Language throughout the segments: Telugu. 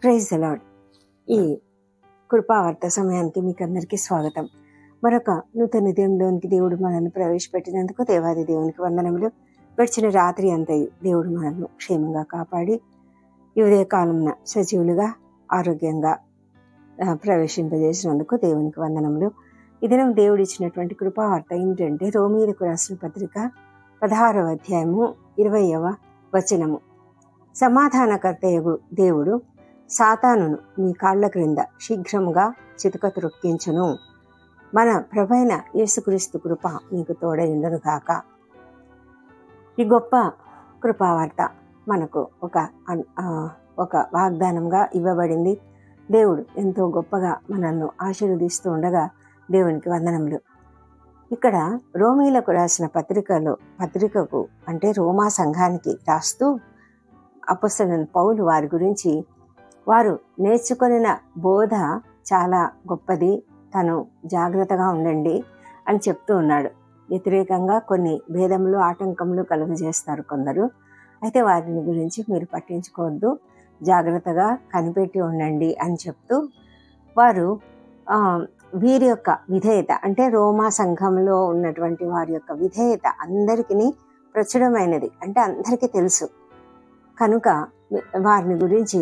Praise the lord. ఈ కృపావార్త సమయానికి మీకు అందరికీ స్వాగతం. మరొక నూతన దినంలోనికి దేవుడు మనల్ని ప్రవేశపెట్టినందుకు దేవాది దేవునికి వందనములు. గడిచిన రాత్రి అంతయు దేవుడు మనల్ని క్షేమంగా కాపాడి ఈ ఉదయకాలంన సజీవులుగా ఆరోగ్యంగా ప్రవేశింపజేసినందుకు దేవునికి వందనములు. ఈ దినం దేవుడు ఇచ్చినటువంటి కృపావార్త ఏంటంటే రోమీయులకు రాసిన పత్రిక 16వ అధ్యాయము 20వ వచనము. సమాధానకర్తయగు దేవుడు సాతానును మీ కాళ్ల క్రింద శీఘ్రముగా చితక త్రొక్కించును. మన ప్రభైన యేసుక్రీస్తు కృప మీకు తోడైండును గాక. ఈ గొప్ప కృపావార్త మనకు ఒక వాగ్దానంగా ఇవ్వబడింది. దేవుడు ఎంతో గొప్పగా మనల్ని ఆశీర్వదిస్తూ ఉండగా దేవునికి వందనములు. ఇక్కడ రోమీలకు రాసిన పత్రికకు అంటే రోమా సంఘానికి రాస్తూ అపొస్తలుడైన పౌలు వారి గురించి వారు నేర్చుకొనిన బోధ చాలా గొప్పది, తను జాగ్రత్తగా ఉండండి అని చెప్తూ ఉన్నాడు. వ్యతిరేకంగా కొన్ని భేదములు ఆటంకములు కలుగజేస్తారు కొందరు. అయితే వారిని గురించి మీరు పట్టించుకోవద్దు, జాగ్రత్తగా కనిపెట్టి ఉండండి అని చెప్తూ వారు వీరి యొక్క విధేయత అంటే రోమా సంఘంలో ఉన్నటువంటి వారి యొక్క విధేయత అందరికీ ప్రచురమైనది, అంటే అందరికీ తెలుసు. కనుక వారిని గురించి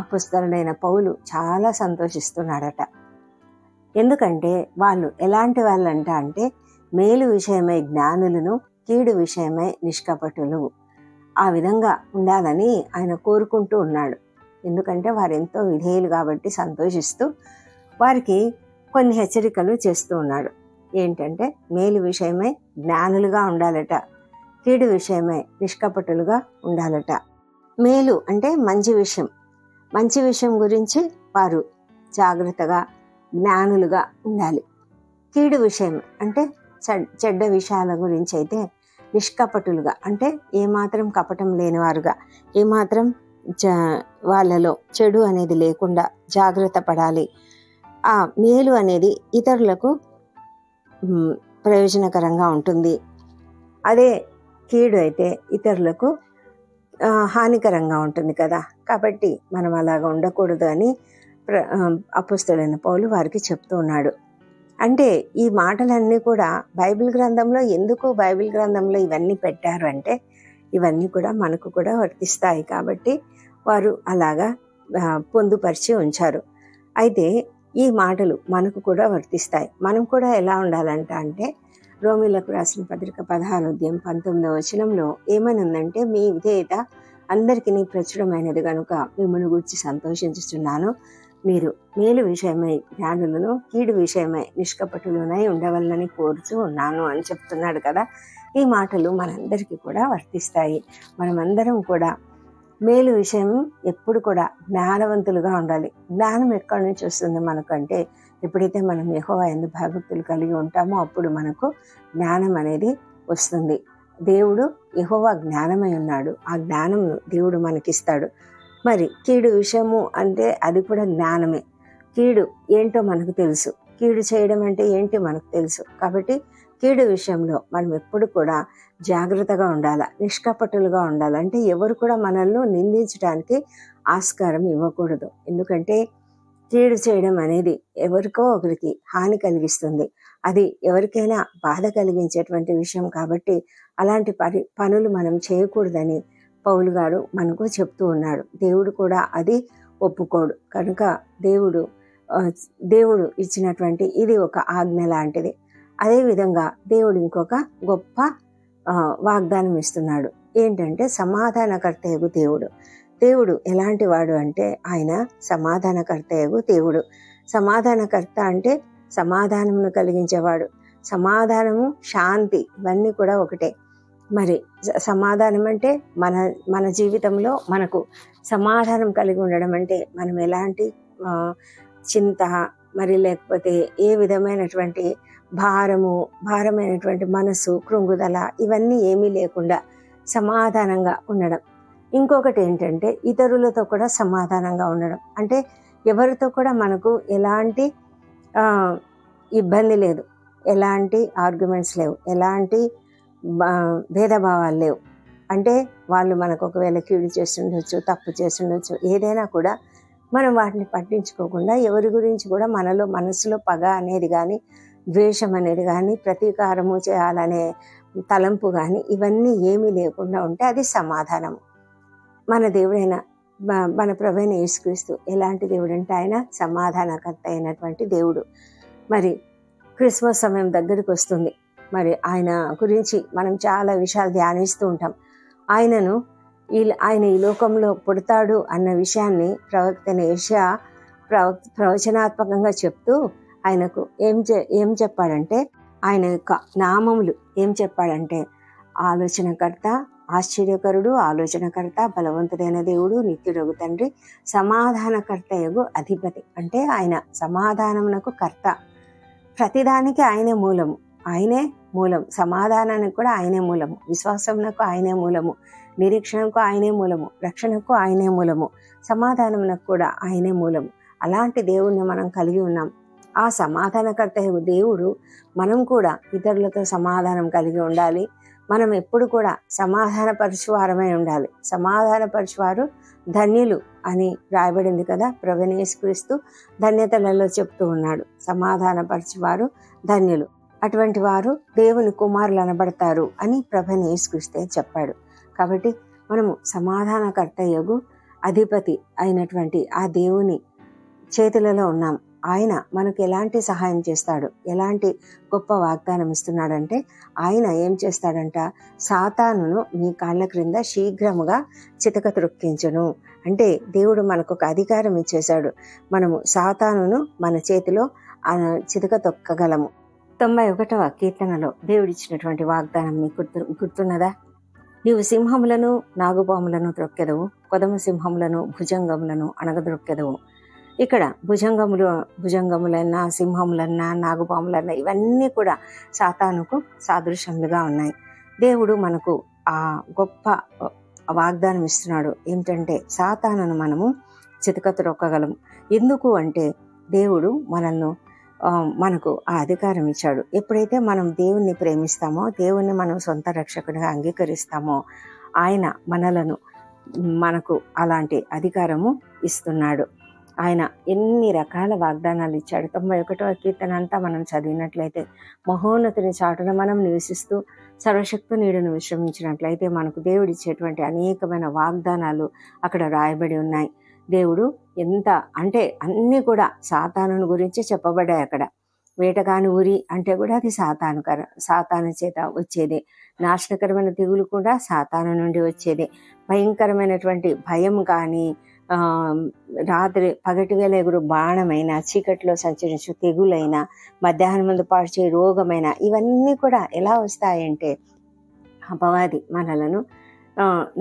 అపొస్తలుడైన పౌలు చాలా సంతోషిస్తున్నాడట. ఎందుకంటే వాళ్ళు ఎలాంటి వాళ్ళంట అంటే మేలు విషయమై జ్ఞానులను, కీడు విషయమై నిష్కపటులు. ఆ విధంగా ఉండాలని ఆయన కోరుకుంటూ ఉన్నాడు. ఎందుకంటే వారు ఎంతో విధేయులు కాబట్టి సంతోషిస్తూ వారికి కొన్ని హెచ్చరికలు చేస్తూ ఉన్నాడు. ఏంటంటే మేలు విషయమై జ్ఞానులుగా ఉండాలట, కీడు విషయమై నిష్కపటులుగా ఉండాలట. మేలు అంటే మంచి విషయం గురించి వారు జాగ్రత్తగా జ్ఞానులుగా ఉండాలి. కీడు విషయం అంటే చెడ్డ విషయాల గురించి అయితే నిష్కపటులుగా అంటే ఏమాత్రం కపటం లేనివారుగా, ఏమాత్రం వాళ్ళలో చెడు అనేది లేకుండా జాగ్రత్త పడాలి. ఆ మేలు అనేది ఇతరులకు ప్రయోజనకరంగా ఉంటుంది. అదే కీడు అయితే ఇతరులకు హానికరంగా ఉంటుంది కదా. కాబట్టి మనం అలాగా ఉండకూడదు అని అపొస్తలుడైన పౌలు వారికి చెప్తూ ఉన్నాడు. అంటే ఈ మాటలన్నీ కూడా బైబిల్ గ్రంథంలో ఇవన్నీ పెట్టారు అంటే ఇవన్నీ కూడా మనకు కూడా వర్తిస్తాయి కాబట్టి వారు అలాగా పొందుపరిచి ఉంచారు. అయితే ఈ మాటలు మనకు కూడా వర్తిస్తాయి. మనం కూడా ఎలా ఉండాలంట అంటే రోమీలకు రాసిన పత్రిక 16వ అధ్యాయం 19వ వచనంలో ఏమని ఉందంటే, మీ విధేయత అందరికీ ప్రచురమైనది కనుక మిమ్మల్ని గురించి సంతోషించుచున్నాను. మీరు మేలు విషయమై జ్ఞానులను, కీడు విషయమై నిష్కపటులనై ఉండవలనని కోరుచూ ఉన్నాను అని చెప్తున్నాడు కదా. ఈ మాటలు మనందరికీ కూడా వర్తిస్తాయి. మనమందరం కూడా మేలు విషయం ఎప్పుడు కూడా జ్ఞానవంతులుగా ఉండాలి. జ్ఞానం ఎక్కడి నుంచి వస్తుంది మనకంటే ఎప్పుడైతే మనం యెహోవా యందు భయభక్తులు కలిగి ఉంటామో అప్పుడు మనకు జ్ఞానం అనేది వస్తుంది. దేవుడు యెహోవా జ్ఞానమై ఉన్నాడు, ఆ జ్ఞానం దేవుడు మనకిస్తాడు. మరి కీడు విషయము అంటే అది కూడా జ్ఞానమే. కీడు ఏంటో మనకు తెలుసు, కీడు చేయడం అంటే ఏంటి మనకు తెలుసు. కాబట్టి కీడు విషయంలో మనం ఎప్పుడు కూడా జాగ్రత్తగా ఉండాలా, నిష్కపటులుగా ఉండాలి. అంటే ఎవరు కూడా మనల్ని నిందించడానికి ఆస్కారం ఇవ్వకూడదు. ఎందుకంటే కీడు చేయడం అనేది ఎవరికో ఒకరికి హాని కలిగిస్తుంది, అది ఎవరికైనా బాధ కలిగించేటువంటి విషయం. కాబట్టి అలాంటి పనులు మనం చేయకూడదని పౌలు గారు మనకు చెప్తూ ఉన్నాడు. దేవుడు కూడా అది ఒప్పుకోడు. కనుక దేవుడు ఇచ్చినటువంటి ఇది ఒక ఆజ్ఞ లాంటిది. అదేవిధంగా దేవుడు ఇంకొక గొప్ప వాగ్దానం ఇస్తున్నాడు. ఏంటంటే సమాధానకర్తయగు దేవుడు ఎలాంటి వాడు అంటే ఆయన సమాధానకర్తయగు దేవుడు. సమాధానకర్త అంటే సమాధానమును కలిగించేవాడు. సమాధానము, శాంతి ఇవన్నీ కూడా ఒకటే. మరి సమాధానం అంటే మన జీవితంలో మనకు సమాధానం కలిగి ఉండడం అంటే మనం ఎలాంటి చింత మరి లేకపోతే ఏ విధమైనటువంటి భారమైనటువంటి మనసు, కృంగుదల ఇవన్నీ ఏమీ లేకుండా సమాధానంగా ఉండడం. ఇంకొకటి ఏంటంటే ఇతరులతో కూడా సమాధానంగా ఉండడం. అంటే ఎవరితో కూడా మనకు ఎలాంటి ఇబ్బంది లేదు, ఎలాంటి ఆర్గ్యుమెంట్స్ లేవు, ఎలాంటి భేదభావాలు లేవు. అంటే వాళ్ళు మనకు ఒకవేళ కీడు చేస్తుండొచ్చు, తప్పు చేస్తుండొచ్చు, ఏదైనా కూడా మనం వాటిని పట్టించుకోకుండా ఎవరి గురించి కూడా మనసులో పగ అనేది కానీ, ద్వేషం అనేది కానీ, ప్రతీకారము చేయాలనే తలంపు కానీ ఇవన్నీ ఏమీ లేకుండా ఉంటే అది సమాధానము. మన దేవుడైన మన ప్రభువైన యేసుక్రీస్తు ఎలాంటి దేవుడు అంటే ఆయన సమాధానకర్త అయినటువంటి దేవుడు. మరి క్రిస్మస్ సమయం దగ్గరికి వస్తుంది. మరి ఆయన గురించి మనం చాలా విషయాలు ధ్యానిస్తూ ఉంటాం. ఆయన ఈ లోకంలో పుడతాడు అన్న విషయాన్ని ప్రవక్త యెషయా ప్రవచనాత్మకంగా చెప్తూ ఆయనకు ఏం చెప్పాడంటే, ఆయన యొక్క నామములు ఏం చెప్పాడంటే, ఆలోచనకర్త, ఆశ్చర్యకరుడు, ఆలోచనకర్త, బలవంతుడైన దేవుడు, నిత్యుడగు తండ్రి, సమాధానకర్తయగు అధిపతి. అంటే ఆయన సమాధానమునకు కర్త. ప్రతిదానికి ఆయనే మూలము. ఆయనే మూలం. సమాధానానికి కూడా ఆయనే మూలము. విశ్వాసమునకు ఆయనే మూలము. నిరీక్షణకు ఆయనే మూలము. రక్షణకు ఆయనే మూలము. సమాధానమునకు కూడా ఆయనే మూలము. అలాంటి దేవుణ్ణి మనం కలిగి ఉన్నాం. ఆ సమాధానకర్త దేవుడు మనం కూడా ఇతరులతో సమాధానం కలిగి ఉండాలి. మనం ఎప్పుడు కూడా సమాధానపరచువారమై ఉండాలి. సమాధానపరచువారు ధన్యులు అని రాయబడింది కదా. ప్రభువైన యేసుక్రీస్తు ధన్యతలలో చెప్తూ ఉన్నాడు, సమాధానపరచువారు ధన్యులు, అటువంటి వారు దేవుని కుమారులు అనబడతారు అని ప్రభువైన యేసుక్రీస్తే చెప్పాడు. కాబట్టి మనము సమాధానకర్తయగు అధిపతి అయినటువంటి ఆ దేవుని చేతులలో ఉన్నాం. ఆయన మనకు ఎలాంటి సహాయం చేస్తాడు, ఎలాంటి గొప్ప వాగ్దానం ఇస్తున్నాడంటే, ఆయన ఏం చేస్తాడంట, సాతానును మీ కాళ్ళ క్రింద శీఘ్రముగా చితక త్రొక్కించును. అంటే దేవుడు మనకు ఒక అధికారం ఇచ్చేశాడు. మనము సాతానును మన చేతిలో చితక తొక్కగలము. 91వ కీర్తనలో దేవుడిచ్చినటువంటి వాగ్దానం మీకు గుర్తున్నదా? నీవు సింహములను నాగుపాములను త్రొక్కెదవు, కొదమ సింహములను భుజంగములను అణగద్రొక్కెదవు. ఇక్కడ భుజంగములన్నా, సింహములన్నా, నాగుపాములన్నా ఇవన్నీ కూడా సాతానుకు సాదృశ్యములుగా ఉన్నాయి. దేవుడు మనకు ఆ గొప్ప వాగ్దానం ఇస్తున్నాడు. ఏమిటంటే, సాతానును మనము చితక త్రొక్కగలము. ఎందుకు అంటే, దేవుడు మనకు ఆ అధికారం ఇచ్చాడు. ఎప్పుడైతే మనం దేవుణ్ణి ప్రేమిస్తామో, దేవుణ్ణి మనం సొంత రక్షకునిగా అంగీకరిస్తామో, ఆయన మనకు అలాంటి అధికారము ఇస్తున్నాడు. ఆయన ఎన్ని రకాల వాగ్దానాలు ఇచ్చాడు. 91వ కీర్తన అంతా మనం చదివినట్లయితే, మహోన్నతుని చాటున మనం నివసిస్తూ సర్వశక్తి నీడను విశ్రమించినట్లయితే మనకు దేవుడిచ్చేటువంటి అనేకమైన వాగ్దానాలు అక్కడ రాయబడి ఉన్నాయి. దేవుడు ఎంత అంటే అన్నీ కూడా సాతాను గురించి చెప్పబడ్డాయి అక్కడ. వేటగాని ఊరి అంటే కూడా అది సాతాను చేత వచ్చేదే. నాశనకరమైన తెగులు కూడా సాతాను నుండి వచ్చేదే. భయంకరమైనటువంటి భయం కానీ, రాత్రి పగటి వేళ ఎగురు బాణమైన, చీకటిలో సంచరించు తెగులైన, మధ్యాహ్నం ముందు పాడ్చే రోగమైన, ఇవన్నీ కూడా ఎలా వస్తాయంటే, అపవాది మనలను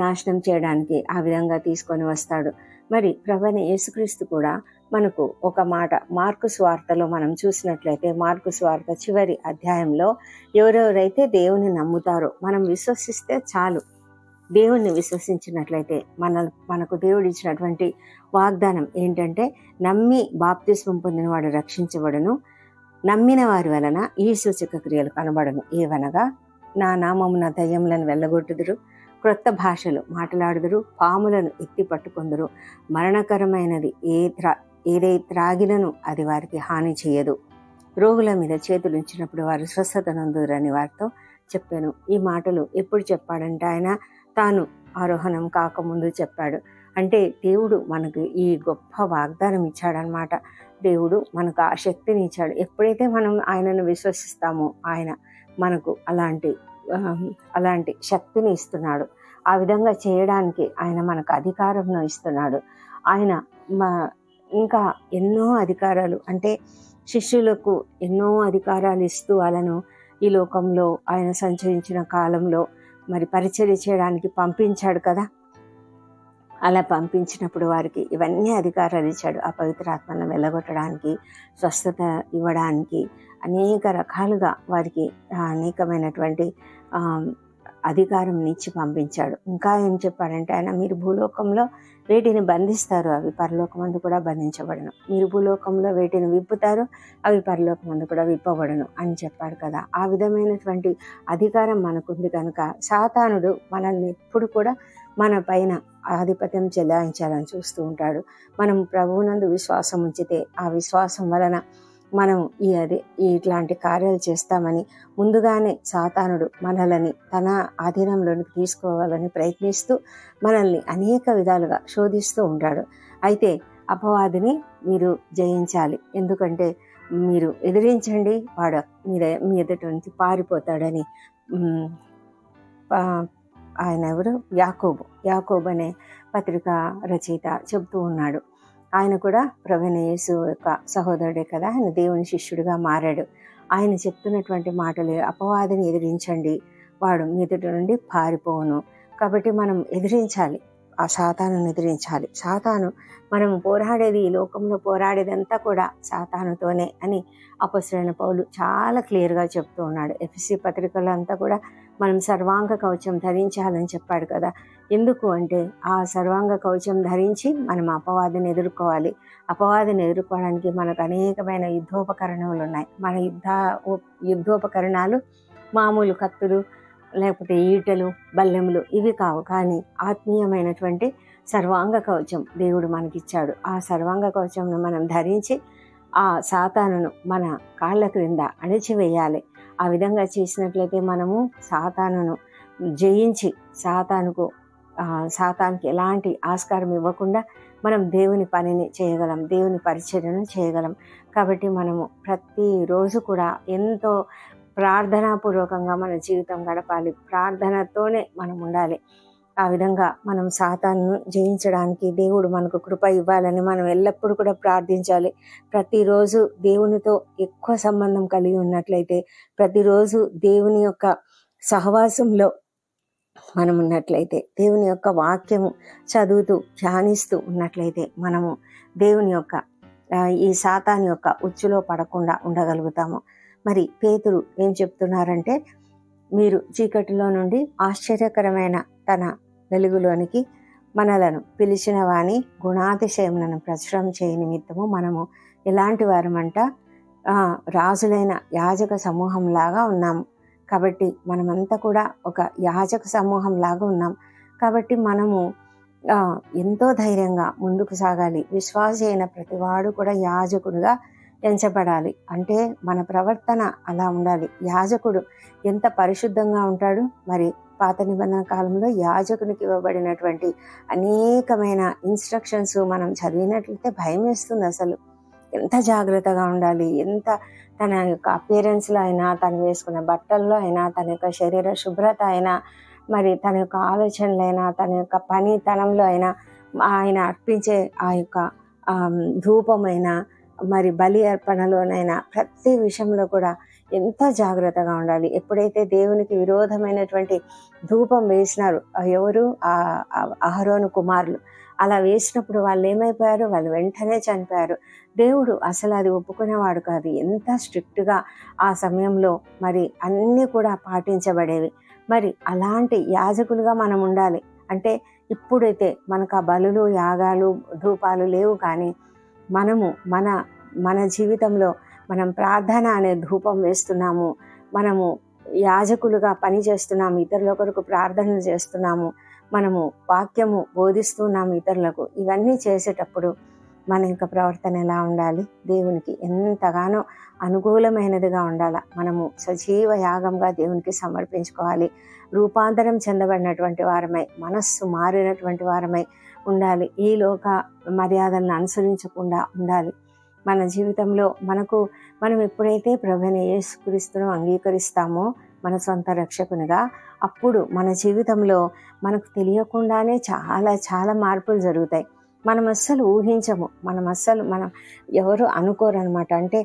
నాశనం చేయడానికి ఆ విధంగా తీసుకొని వస్తాడు. మరి ప్రభువైన యేసుక్రీస్తు కూడా మనకు ఒక మాట మార్కు సువార్తలో మనం చూసినట్లయితే, మార్కు సువార్త చివరి అధ్యాయంలో ఎవరెవరైతే దేవుని నమ్ముతారో, మనం విశ్వసిస్తే చాలు, దేవుణ్ణి విశ్వసించినట్లయితే మనకు దేవుడు ఇచ్చినటువంటి వాగ్దానం ఏంటంటే, నమ్మి బాప్తిస్మం పొందినవాడు రక్షించబడును, నమ్మిన వారి వలన ఈ సూచక క్రియలు కనబడను. ఏవనగా, నా నామమున దయ్యములను వెళ్ళగొట్టుదురు, క్రొత్త భాషలు మాట్లాడుదురు, పాములను ఎత్తి పట్టుకొందురు, మరణకరమైనది ఏదై త్రాగినను అది వారికి హాని చేయదు, రోగుల మీద చేతులు ఉంచినప్పుడు వారు స్వస్థత నొందురని వారితో చెప్పాను. ఈ మాటలు ఎప్పుడు చెప్పాడంటే, ఆయన తాను ఆరోహణం కాకముందు చెప్పాడు. అంటే దేవుడు మనకు ఈ గొప్ప వాగ్దానం ఇచ్చాడనమాట. దేవుడు మనకు ఆ శక్తిని ఇచ్చాడు. ఎప్పుడైతే మనం ఆయనను విశ్వసిస్తామో, ఆయన మనకు అలాంటి శక్తిని ఇస్తున్నాడు. ఆ విధంగా చేయడానికి ఆయన మనకు అధికారంను ఇస్తున్నాడు. ఆయన ఇంకా ఎన్నో అధికారాలు, అంటే శిష్యులకు ఎన్నో అధికారాలు ఇస్తూ వాళ్ళను ఈ లోకంలో ఆయన సంచరించిన కాలంలో మరి పరిచర్య చేయడానికి పంపించాడు కదా. అలా పంపించినప్పుడు వారికి ఇవన్నీ అధికారాలు ఇచ్చాడు. ఆ పవిత్రాత్మను వెళ్ళగొట్టడానికి, స్వస్థత ఇవ్వడానికి, అనేక రకాలుగా వారికి అనేకమైనటువంటి అధికారం ఇచ్చి పంపించాడు. ఇంకా ఏం చెప్పాడంటే ఆయన, మీరు భూలోకంలో వేటిని బంధిస్తారు అవి పరలోకమందు కూడా బంధించబడను, మీరు భూలోకంలో వేటిని విప్పుతారు అవి పరలోకమందు కూడా విప్పబడను అని చెప్పాడు కదా. ఆ విధమైనటువంటి అధికారం మనకుంది కనుక సాతానుడు మనల్ని ఎప్పుడు కూడా మన పైన ఆధిపత్యం చెలాయించాలని చూస్తూ ఉంటాడు. మనం ప్రభువునందు విశ్వాసం ఉంచితే ఆ విశ్వాసం వలన మనం ఇట్లాంటి కార్యాలు చేస్తామని ముందుగానే సాతానుడు మనల్ని తన ఆధీనంలోనికి తీసుకోవాలని ప్రయత్నిస్తూ మనల్ని అనేక విధాలుగా శోధిస్తూ ఉంటాడు. అయితే అపవాదిని మీరు జయించాలి. ఎందుకంటే మీరు ఎదిరించండి, వాడు మీ ఎదుట నుంచి పారిపోతాడని ఆయన ఎవరు? యాకోబు అనే పత్రిక రచయిత చెబుతూ ఉన్నాడు. ఆయన కూడా ప్రభువైన యేసు యొక్క సహోదరుడే కదా, ఆయన దేవుని శిష్యుడిగా మారాడు. ఆయన చెప్తున్నటువంటి మాటలు, అపవాదిని ఎదిరించండి, వాడు మీ ఎదుట నుండి పారిపోవును. కాబట్టి మనం ఎదిరించాలి, ఆ సాతాను ఎదిరించాలి. సాతాను మనం పోరాడేది, ఈ లోకంలో పోరాడేదంతా కూడా సాతానుతోనే అని అపొస్తలుడైన పౌలు చాలా క్లియర్గా చెప్తూ ఉన్నాడు. ఎఫెసీ పత్రికలో అంతా కూడా మనం సర్వాంగ కవచం ధరించాలని చెప్పాడు కదా. ఎందుకు అంటే ఆ సర్వాంగ కవచం ధరించి మనం అపవాదిని ఎదుర్కోవాలి. అపవాదిని ఎదుర్కోవడానికి మనకు అనేకమైన యుద్ధోపకరణాలు ఉన్నాయి. మన యుద్ధోపకరణాలు మామూలు కత్తులు, లేకపోతే ఈటలు, బల్లెములు ఇవి కావు. కానీ ఆత్మీయమైనటువంటి సర్వాంగ కవచం దేవుడు మనకిచ్చాడు. ఆ సర్వాంగ కవచంను మనం ధరించి ఆ సాతానును మన కాళ్ళ క్రింద అణిచివేయాలి. ఆ విధంగా చేసినట్లయితే మనము సాతానును జయించి సాతానికి ఎలాంటి ఆస్కారం ఇవ్వకుండా మనం దేవుని పనిని చేయగలం, దేవుని పరిచర్యను చేయగలం. కాబట్టి మనము ప్రతిరోజు కూడా ఎంతో ప్రార్థనాపూర్వకంగా మన జీవితం గడపాలి. ప్రార్థనతోనే మనం ఉండాలి. ఆ విధంగా మనం సాతానును జయించడానికి దేవుడు మనకు కృప ఇవ్వాలని మనం ఎల్లప్పుడూ కూడా ప్రార్థించాలి. ప్రతిరోజు దేవునితో ఎక్కువ సంబంధం కలిగి ఉన్నట్లయితే, ప్రతిరోజు దేవుని యొక్క సహవాసంలో మనం ఉన్నట్లయితే, దేవుని యొక్క వాక్యము చదువుతూ ధ్యానిస్తూ ఉన్నట్లయితే మనము దేవుని యొక్క ఈ సాతాను యొక్క ఉచ్చులో పడకుండా ఉండగలుగుతాము. మరి పేతురు ఏం చెప్తున్నారంటే, మీరు చీకటిలో నుండి ఆశ్చర్యకరమైన తన వెలుగులోనికి మనలను పిలిచిన వాని గుణాతిశయములను ప్రచురం చేయ నిమిత్తము మనము ఎలాంటి వారమంట, రాజులైన యాజక సమూహం లాగా ఉన్నాము. కాబట్టి మనమంతా కూడా ఒక యాజక సమూహం లాగా ఉన్నాం. కాబట్టి మనము ఎంతో ధైర్యంగా ముందుకు సాగాలి. విశ్వాసి అయిన ప్రతివాడు కూడా యాజకుడుగా ఎంచబడాలి. అంటే మన ప్రవర్తన అలా ఉండాలి. యాజకుడు ఎంత పరిశుద్ధంగా ఉంటాడు. మరి పాత నిబంధన కాలంలో యాజకునికి ఇవ్వబడినటువంటి అనేకమైన ఇన్స్ట్రక్షన్స్ మనం చదివినట్లయితే భయం వేస్తుంది. అసలు ఎంత జాగ్రత్తగా ఉండాలి, ఎంత తన యొక్క అపియరెన్స్లో అయినా, తను వేసుకున్న బట్టల్లో అయినా, తన యొక్క శరీర శుభ్రత అయినా, మరి తన యొక్క ఆలోచనలైనా, తన యొక్క పనితనంలో అయినా, ఆయన అర్పించే ఆ యొక్క ధూపమైన, మరి బలి అర్పణలోనైనా ప్రతి విషయంలో కూడా ఎంతో జాగ్రత్తగా ఉండాలి. ఎప్పుడైతే దేవునికి విరోధమైనటువంటి ధూపం వేసినారు ఎవరు? అహరోను కుమారులు. అలా వేసినప్పుడు వాళ్ళు ఏమైపోయారు? వాళ్ళు వెంటనే చనిపోయారు. దేవుడు అసలు అది ఒప్పుకునేవాడు కాదు. ఎంత స్ట్రిక్ట్గా ఆ సమయంలో మరి అన్నీ కూడా పాటించబడేవి. మరి అలాంటి యాజకులుగా మనం ఉండాలి. అంటే ఇప్పుడైతే మనకు ఆ బలులు, యాగాలు, ధూపాలు లేవు. కానీ మనము మన జీవితంలో మనం ప్రార్థన అనే ధూపం వేస్తున్నాము. మనము యాజకులుగా పని చేస్తున్నాము, ఇతరుల కొరకు ప్రార్థనలు చేస్తున్నాము, మనము వాక్యము బోధిస్తున్నాము ఇతరులకు. ఇవన్నీ చేసేటప్పుడు మన యొక్క ప్రవర్తన ఎలా ఉండాలి? దేవునికి ఎంతగానో అనుకూలమైనదిగా ఉండాలి. మనము సజీవ యాగంగా దేవునికి సమర్పించుకోవాలి. రూపాంతరం చెందబడినటువంటి వారమై, మనస్సు మారినటువంటి వారమై ఉండాలి. ఈ లోక మర్యాదలను అనుసరించకుండా ఉండాలి. మన జీవితంలో మనం ఎప్పుడైతే ప్రభువైన యేసుక్రీస్తును అంగీకరిస్తామో మన సొంత రక్షకునిగా, అప్పుడు మన జీవితంలో మనకు తెలియకుండానే చాలా చాలా మార్పులు జరుగుతాయి. మనం అస్సలు ఊహించము. మనం ఎవరు అనుకోరు అనమాట. అంటే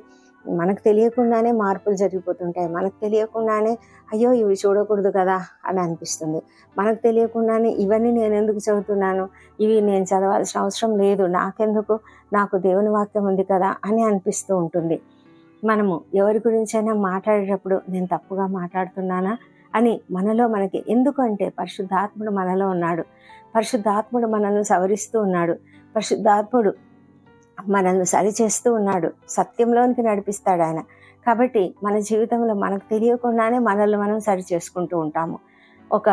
మనకు తెలియకుండానే మార్పులు జరిగిపోతుంటాయి. మనకు తెలియకుండానే అయ్యో ఇవి చూడకూడదు కదా అని అనిపిస్తుంది. మనకు తెలియకుండానే ఇవన్నీ నేను ఎందుకు చదువుతున్నాను, ఇవి నేను చదవాల్సిన అవసరం లేదు, నాకెందుకు, నాకు దేవుని వాక్యం ఉంది కదా అని అనిపిస్తూ ఉంటుంది. మనము ఎవరి గురించైనా మాట్లాడేటప్పుడు నేను తప్పుగా మాట్లాడుతున్నానా అని మనకి ఎందుకంటే పరిశుద్ధాత్ముడు మనలో ఉన్నాడు. పరిశుద్ధాత్ముడు మనల్ని సవరిస్తూ ఉన్నాడు. పరిశుద్ధాత్ముడు మనల్ని సరిచేస్తూ ఉన్నాడు. సత్యంలోనికి నడిపిస్తాడు ఆయన. కాబట్టి మన జీవితంలో మనకు తెలియకుండానే మనల్ని మనం సరి చేసుకుంటూ ఉంటాము. ఒక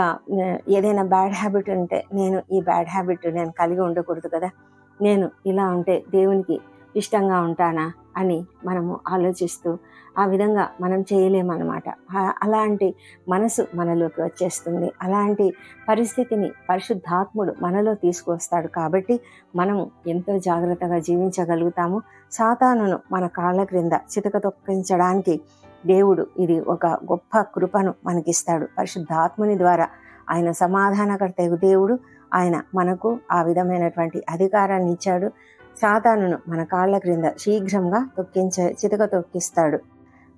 ఏదైనా బ్యాడ్ హ్యాబిట్ ఉంటే నేను ఈ బ్యాడ్ హ్యాబిట్ నేను కలిగి ఉండకూడదు కదా, నేను ఇలా ఉంటే దేవునికి ఇష్టంగా ఉంటానా అని మనము ఆలోచిస్తూ ఆ విధంగా మనం చేయలేమన్నమాట. అలాంటి మనసు మనలోకి వచ్చేస్తుంది. అలాంటి పరిస్థితిని పరిశుద్ధాత్ముడు మనలో తీసుకువస్తాడు. కాబట్టి మనము ఎంతో జాగ్రత్తగా జీవించగలుగుతాము. సాతానును మన కాళ్ళ క్రింద చితక తొక్కించడానికి దేవుడు ఇది ఒక గొప్ప కృపను మనకిస్తాడు. పరిశుద్ధాత్ముని ద్వారా ఆయన సమాధానకర్త దేవుడు. ఆయన మనకు ఆ విధమైనటువంటి అధికారాన్ని ఇచ్చాడు. సాతానును మన కాళ్ళ క్రింద శీఘ్రంగా చితక తొక్కిస్తాడు.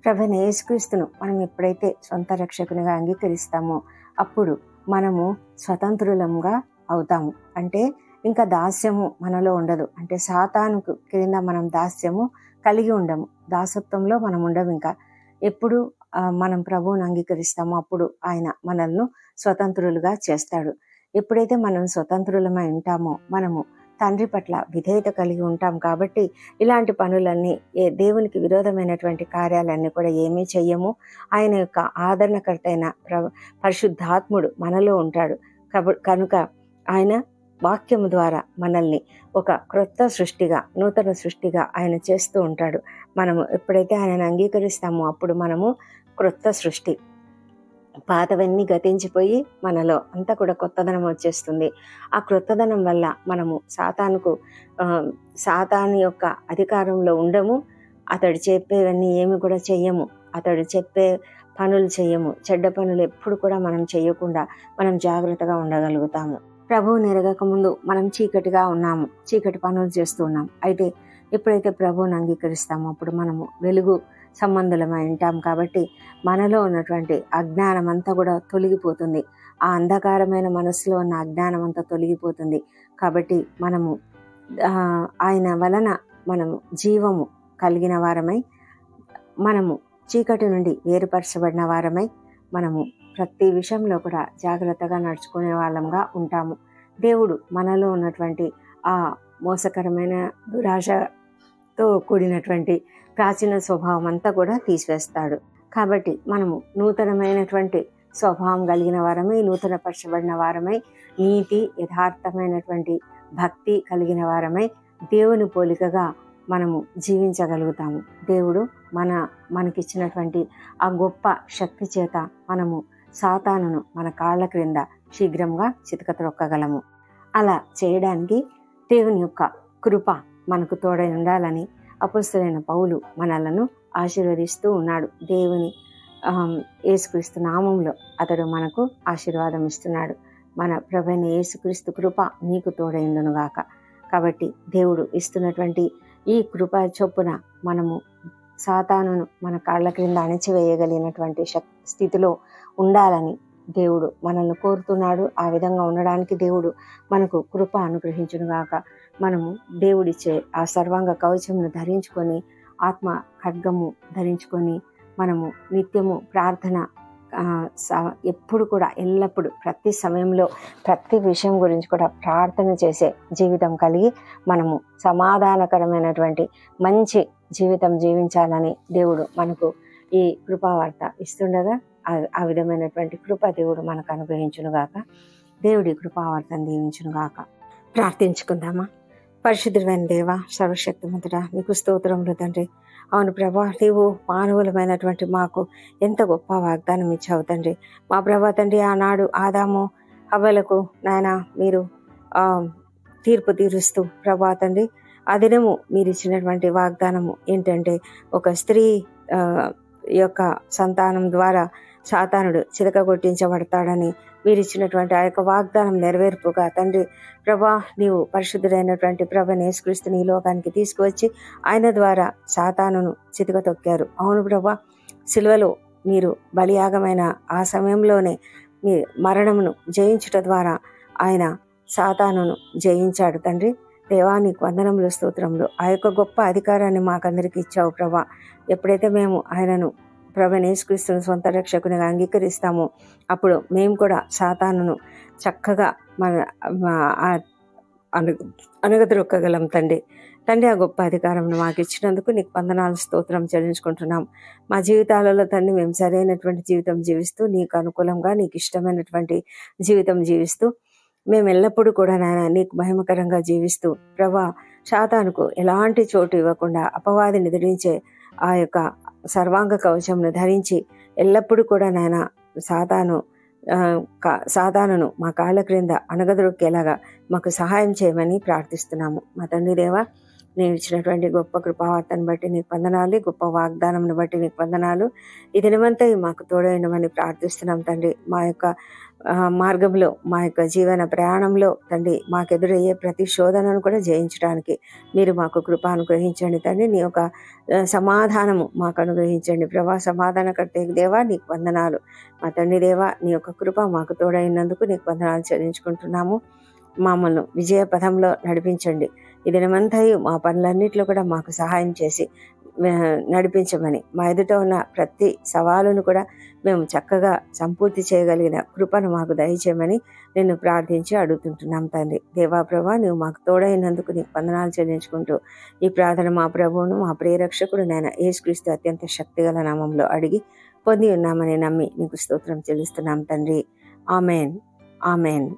ప్రభువైన యేసుక్రీస్తును మనం ఎప్పుడైతే సొంత రక్షకునిగా అంగీకరిస్తామో అప్పుడు మనము స్వతంత్రులంగా అవుతాము. అంటే ఇంకా దాస్యము మనలో ఉండదు. అంటే సాతానుకు క్రింద మనం దాస్యము కలిగి ఉండము, దాసత్వంలో మనం ఉండము. ఇంకా ఎప్పుడు మనం ప్రభువుని అంగీకరిస్తామో అప్పుడు ఆయన మనల్ని స్వతంత్రులుగా చేస్తాడు. ఎప్పుడైతే మనం స్వతంత్రులమై ఉంటామో మనము తండ్రి పట్ల విధేయత కలిగి ఉంటాం. కాబట్టి ఇలాంటి పనులన్నీ దేవునికి విరోధమైనటువంటి కార్యాలన్నీ కూడా ఏమీ చెయ్యము. ఆయన యొక్క ఆదరణకర్త అయిన పరిశుద్ధాత్ముడు మనలో ఉంటాడు. కనుక ఆయన వాక్యము ద్వారా మనల్ని ఒక క్రొత్త సృష్టిగా, నూతన సృష్టిగా ఆయన చేస్తూ ఉంటాడు. మనము ఎప్పుడైతే ఆయనను అంగీకరిస్తామో అప్పుడు మనము క్రొత్త సృష్టి, పాతవన్నీ గతించిపోయి మనలో అంతా కూడా కొత్తదనం వచ్చేస్తుంది. ఆ క్రొత్తదనం వల్ల మనము సాతాను యొక్క అధికారంలో ఉండము. అతడు చెప్పేవన్నీ ఏమి కూడా చెయ్యము. అతడు చెప్పే పనులు చెయ్యము. చెడ్డ పనులు ఎప్పుడు కూడా మనం చేయకుండా మనం జాగ్రత్తగా ఉండగలుగుతాము. ప్రభువుని ఎరగక ముందు మనం చీకటిగా ఉన్నాము, చీకటి పనులు చేస్తూ ఉన్నాం. అయితే ఎప్పుడైతే ప్రభువుని అంగీకరిస్తామో అప్పుడు మనము వెలుగు సంబంధులమై ఉంటాం. కాబట్టి మనలో ఉన్నటువంటి అజ్ఞానం అంతా కూడా తొలగిపోతుంది. ఆ అంధకారమైన మనసులో ఉన్న అజ్ఞానం అంతా తొలగిపోతుంది. కాబట్టి మనము ఆయన వలన మనము జీవము కలిగిన వారమై, మనము చీకటి నుండి వేరుపరచబడిన వారమై, మనము ప్రతి విషయంలో కూడా జాగ్రత్తగా నడుచుకునే వాళ్ళంగా ఉంటాము. దేవుడు మనలో ఉన్నటువంటి ఆ మోసకరమైన దురాశతో కూడినటువంటి ప్రాచీన స్వభావం అంతా కూడా తీసివేస్తాడు. కాబట్టి మనము నూతనమైనటువంటి స్వభావం కలిగిన వారమై, నూతనపరచబడిన వారమై, నీతి యథార్థమైనటువంటి భక్తి కలిగిన వారమై దేవుని పోలికగా మనము జీవించగలుగుతాము. దేవుడు మనకిచ్చినటువంటి ఆ గొప్ప శక్తి చేత మనము సాతానును మన కాళ్ళ క్రింద శీఘ్రంగా చితక త్రొక్కగలము. అలా చేయడానికి దేవుని యొక్క కృప మనకు తోడై ఉండాలని అపొస్తలుడైన పౌలు మనలను ఆశీర్వదిస్తూ ఉన్నాడు. దేవుని యేసుక్రీస్తు నామంలో అతడు మనకు ఆశీర్వాదం ఇస్తున్నాడు. మన ప్రభువైన యేసుక్రీస్తు కృప మీకు తోడైండునుగాక. కాబట్టి దేవుడు ఇస్తున్నటువంటి ఈ కృప చొప్పున మనము సాతానును మన కాళ్ళ క్రింద అణచివేయగలిగినటువంటి స్థితిలో ఉండాలని దేవుడు మనల్ని కోరుతున్నాడు. ఆ విధంగా ఉండడానికి దేవుడు మనకు కృప అనుగ్రహించునుగాక. మనము దేవుడిచ్చే ఆ సర్వాంగ కవచమును ధరించుకొని, ఆత్మ ఖడ్గము ధరించుకొని, మనము నిత్యము ప్రార్థన ఎప్పుడు కూడా ఎల్లప్పుడూ ప్రతి సమయంలో ప్రతి విషయం గురించి కూడా ప్రార్థన చేసే జీవితం కలిగి మనము సమాధానకరమైనటువంటి మంచి జీవితం జీవించాలని దేవుడు మనకు ఈ కృపావార్త ఇస్తుండగా ఆ విధమైనటువంటి కృప దేవుడు మనకు అనుగ్రహించునుగాక. దేవుడి కృపావార్తను దీవించునుగాక. ప్రార్థించుకుందామా. పరిశుద్ధుడైన దేవ, సర్వశక్తిమంతుడా, నీకు స్తోత్రములు తండ్రి. అవును ప్రభా, నీవు మానవులమైనటువంటి మాకు ఎంత గొప్ప వాగ్దానం ఇచ్చావు తండ్రి. మా ప్రభా తండ్రి, ఆనాడు ఆదాము హవ్వలకు నాయన మీరు తీర్పు తీరుస్తూ ప్రభా తండ్రి ఆ దినము మీరు ఇచ్చినటువంటి వాగ్దానము ఏంటంటే, ఒక స్త్రీ యొక్క సంతానం ద్వారా సాతానుడు చితక కొట్టించబడతాడని మీరు ఇచ్చినటువంటి ఆ యొక్క వాగ్దానం నెరవేర్పుగా తండ్రి ప్రభా, నీవు పరిశుద్ధుడైనటువంటి ప్రభువైన యేసుక్రీస్తుని ఈ లోకానికి తీసుకువచ్చి ఆయన ద్వారా సాతానును చితక తొక్కారు. అవును ప్రభా, సిలువలో మీరు బలియాగమైన ఆ సమయంలోనే మీ మరణమును జయించుట ద్వారా ఆయన సాతానును జయించాడు తండ్రి. దేవా, నీకు వందనములు, స్తోత్రములు. ఆ యొక్క గొప్ప అధికారాన్ని మాకందరికి ఇచ్చావు ప్రభా. ఎప్పుడైతే మేము ఆయనను ప్రభువైన యేసుక్రీస్తును సొంత రక్షకునిగా అంగీకరిస్తామో అప్పుడు మేము కూడా సాతానును చక్కగా అణగద్రొక్కగలం తండ్రి. తండ్రి, ఆ గొప్ప అధికారం మాకు ఇచ్చినందుకు నీకు వందనాలు, స్తోత్రం చెల్లించుకుంటున్నాం. మా జీవితాలలో తండ్రి మేము సరైనటువంటి జీవితం జీవిస్తూ, నీకు అనుకూలంగా నీకు ఇష్టమైనటువంటి జీవితం జీవిస్తూ, మేము ఎల్లప్పుడూ కూడా నాయన నీకు మహిమకరంగా జీవిస్తూ, ప్రభా సాతానుకు ఎలాంటి చోటు ఇవ్వకుండా అపవాదిని ఎదిరించే ఆ యొక్క సర్వాంగ కవచంను ధరించి ఎల్లప్పుడూ కూడా నాయన సాతాను సాతానును మా కాళ్ళ క్రింద అణగదొక్కేలాగా మాకు సహాయం చేయమని ప్రార్థిస్తున్నాము. మా తండ్రి దేవా, నేను ఇచ్చినటువంటి గొప్ప కృపావర్తను బట్టి నీకు వందనాలు, గొప్ప వాగ్దానంను బట్టి నీకు వందనాలు. ఈ దినమంతా మాకు తోడైనమని ప్రార్థిస్తున్నాం తండ్రి. మా యొక్క మార్గంలో, మా యొక్క జీవన ప్రయాణంలో తండ్రి మాకెదురయ్యే ప్రతి శోధనను కూడా జయించడానికి మీరు మాకు కృప అనుగ్రహించండి తండ్రి. నీ యొక్క సమాధానము మాకు అనుగ్రహించండి ప్రభా. సమాధానకర్త దేవా నీకు వందనాలు. మా తండ్రి దేవా, నీ యొక్క కృప మాకు తోడైనందుకు నీకు వందనాలు చెల్లించుకుంటున్నాము. మమ్మల్ని విజయ పథంలో నడిపించండి. ఈ దినమంతయు మా పనులన్నింటిలో కూడా మాకు సహాయం చేసి నడిపించమని, మా ఎదుట ఉన్న ప్రతి సవాలును కూడా మేము చక్కగా సంపూర్తి చేయగలిగిన కృపను మాకు దయచేయమని నిన్ను ప్రార్థించి అడుగుతుంటున్నాం తండ్రి. దేవా ప్రభా, నువ్వు మాకు తోడైనందుకు నీకు వందనాలు చెల్లించుకుంటూ ఈ ప్రార్థన మా ప్రభువును, మా ప్రియరక్షకుడు నాయన యేసుక్రీస్తు అత్యంత శక్తిగల నామంలో అడిగి పొంది ఉన్నామని నమ్మి నీకు స్తోత్రం చెల్లిస్తున్నాం తండ్రి. Amen, amen.